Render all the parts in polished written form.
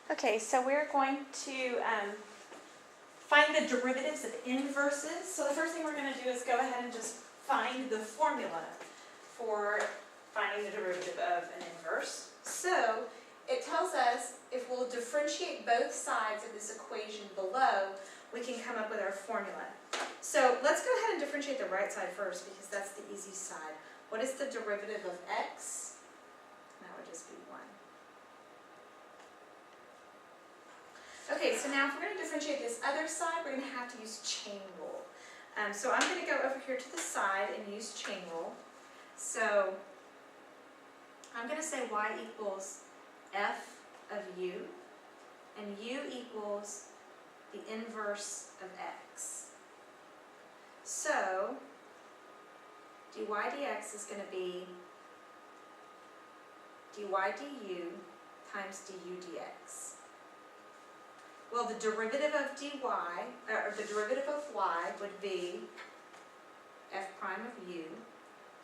Okay, so we're going to find the derivatives of inverses. So the first thing we're going to do is go ahead and just find the formula for finding the derivative of an inverse. So it tells us if we'll differentiate both sides of this equation below, we can come up with our formula. So let's go ahead and differentiate the right side first because that's the easy side. What is the derivative of x? That would just be 1. Okay, so now if we're going to differentiate this other side, we're going to have to use chain rule. So I'm going to go over here to the side and use chain rule. So I'm going to say y equals f of u, and u equals the inverse of x. So dy dx is going to be dy du times du dx. Well, the derivative of dy, or the derivative of y would be f prime of u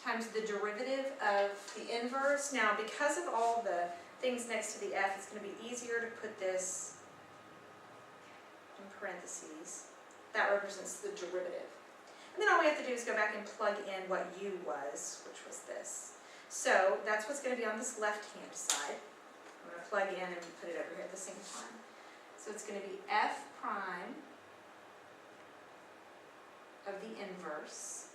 times the derivative of the inverse. Now, because of all the things next to the f, it's going to be easier to put this in parentheses. That represents the derivative. And then all we have to do is go back and plug in what u was, which was this. So that's what's going to be on this left-hand side. I'm going to plug in and put it over here at the same time. So it's going to be f prime of the inverse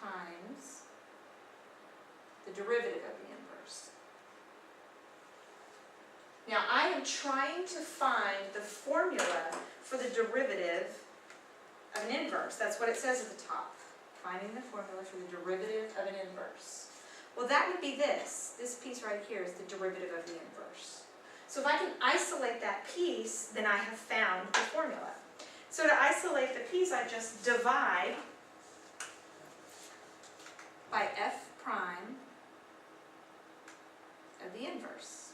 times the derivative of the inverse. Now I am trying to find the formula for the derivative of an inverse. That's what it says at the top. Finding the formula for the derivative of an inverse. Well, that would be this. This piece right here is the derivative of the inverse. So if I can isolate that piece, then I have found the formula. So to isolate the piece, I just divide by f prime of the inverse.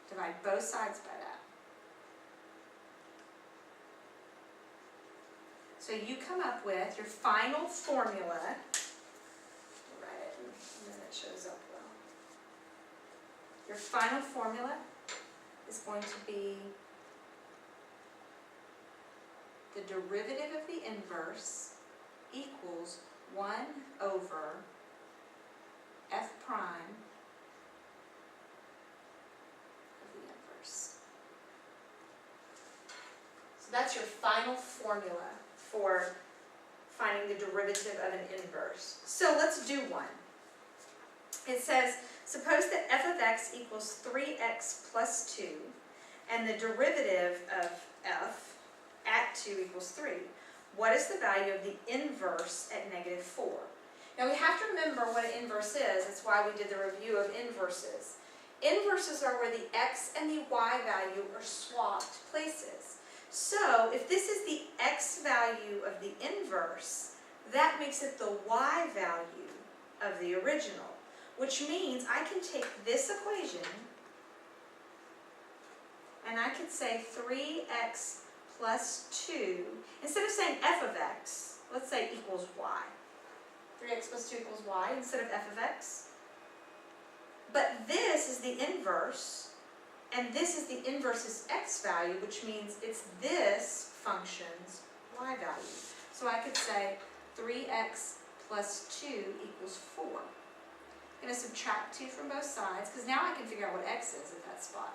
Divide both sides by that. So you come up with your final formula. Write it and then it shows up well. Your final formula is going to be the derivative of the inverse equals 1 over f prime of the inverse. So that's your final formula for finding the derivative of an inverse. So let's do one. It says, suppose that f of x equals 3x plus 2, and the derivative of f at 2 equals 3. What is the value of the inverse at negative 4? Now we have to remember what an inverse is. That's why we did the review of inverses. Inverses are where the x and the y value are swapped places. So if this is the x value of the inverse, that makes it the y value of the original, which means I can take this equation and I could say 3x plus 2, instead of saying f of x, let's say equals y. 3x plus 2 equals y instead of f of x. But this is the inverse, and this is the inverse's x value, which means it's this function's y value. So I could say 3x plus 2 equals 4. I'm going to subtract 2 from both sides, because now I can figure out what x is at that spot.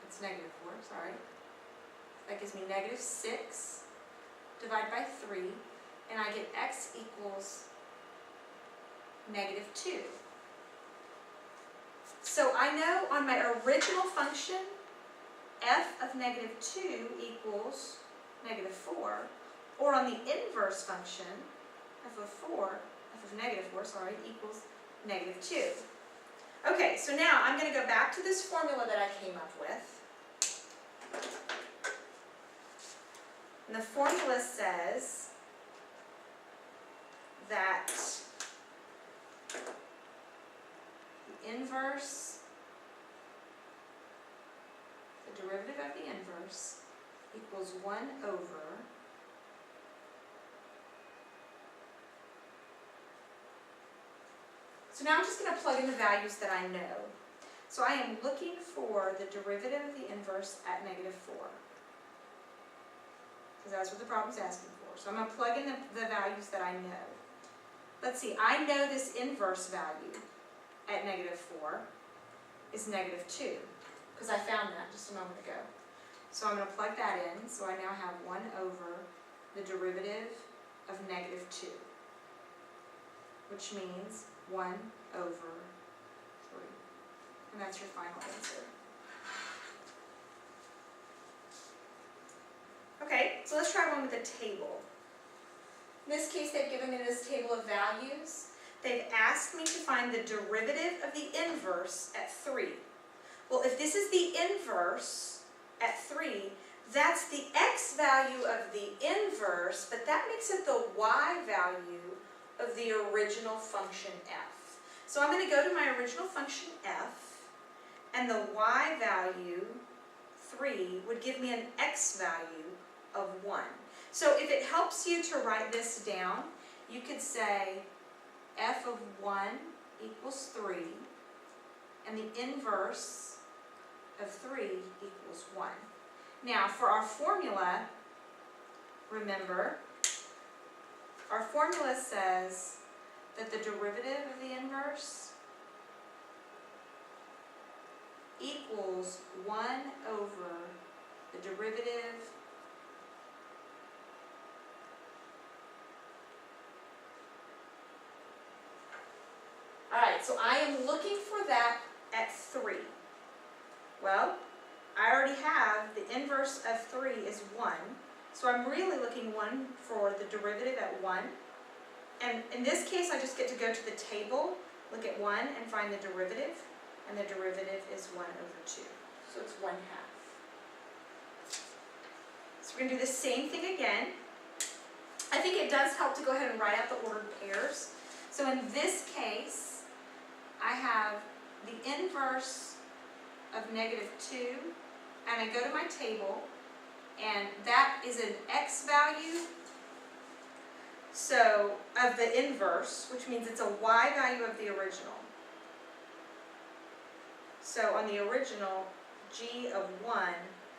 It's negative 4, sorry. That gives me negative 6, divide by 3, and I get x equals negative 2. So I know on my original function, f of negative 2 equals negative 4, or on the inverse function, f of negative 4, equals negative 2. Okay, so now I'm going to go back to this formula that I came up with. And the formula says that inverse, the derivative of the inverse equals 1 over So now I'm just going to plug in the values that I know. So I am looking for the derivative of the inverse at -4. Because that's what the problem's asking for. So I'm going to plug in the values that I know. Let's see, I know this inverse value at -4 is -2. Because I found that just a moment ago. So I'm going to plug that in. So I now have 1 over the derivative of -2. Which means 1 over 3. And that's your final answer. Okay, so let's try one with a table. In this case, they've given me this table of values. They've asked me to find the derivative of the inverse at 3. Well, if this is the inverse at 3, that's the x value of the inverse, but that makes it the y value of the original function f. So I'm going to go to my original function f, and the y value, 3, would give me an x value of 1. So if it helps you to write this down, you could say f of 1 equals 3, and the inverse of 3 equals 1. Now, for our formula, remember, our formula says that the derivative of the inverse equals 1 over the derivative Alright, so I am looking for that at 3. Well, I already have the inverse of 3 is 1. So I'm really looking for the derivative at 1. And in this case, I just get to go to the table, look at 1, and find the derivative. And the derivative is 1 over 2. So it's 1/2. So we're going to do the same thing again. I think it does help to go ahead and write out the ordered pairs. So in this case, I have the inverse of -2, and I go to my table, and that is an x value, so of the inverse, which means it's a y value of the original. So on the original, g of 1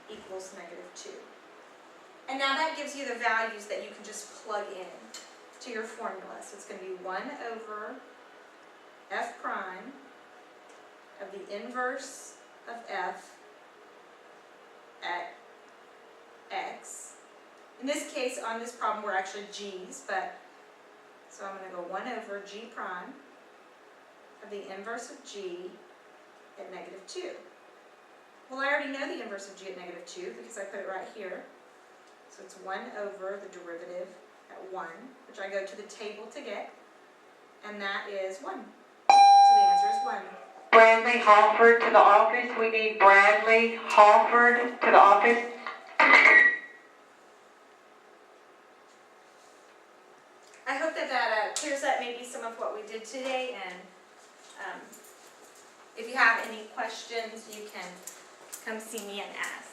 equals -2. And now that gives you the values that you can just plug in to your formula. So it's going to be 1 over f prime of the inverse of f at x. In this case, on this problem, we're actually g's, but so I'm going to go 1 over g prime of the inverse of g at -2. Well, I already know the inverse of g at -2 because I put it right here. So it's 1 over the derivative at 1, which I go to the table to get, and that is 1. So the answer is 1. Bradley Halford to the office. We need Bradley Halford to the office. I hope that clears up maybe some of what we did today, and if you have any questions, you can come see me and ask.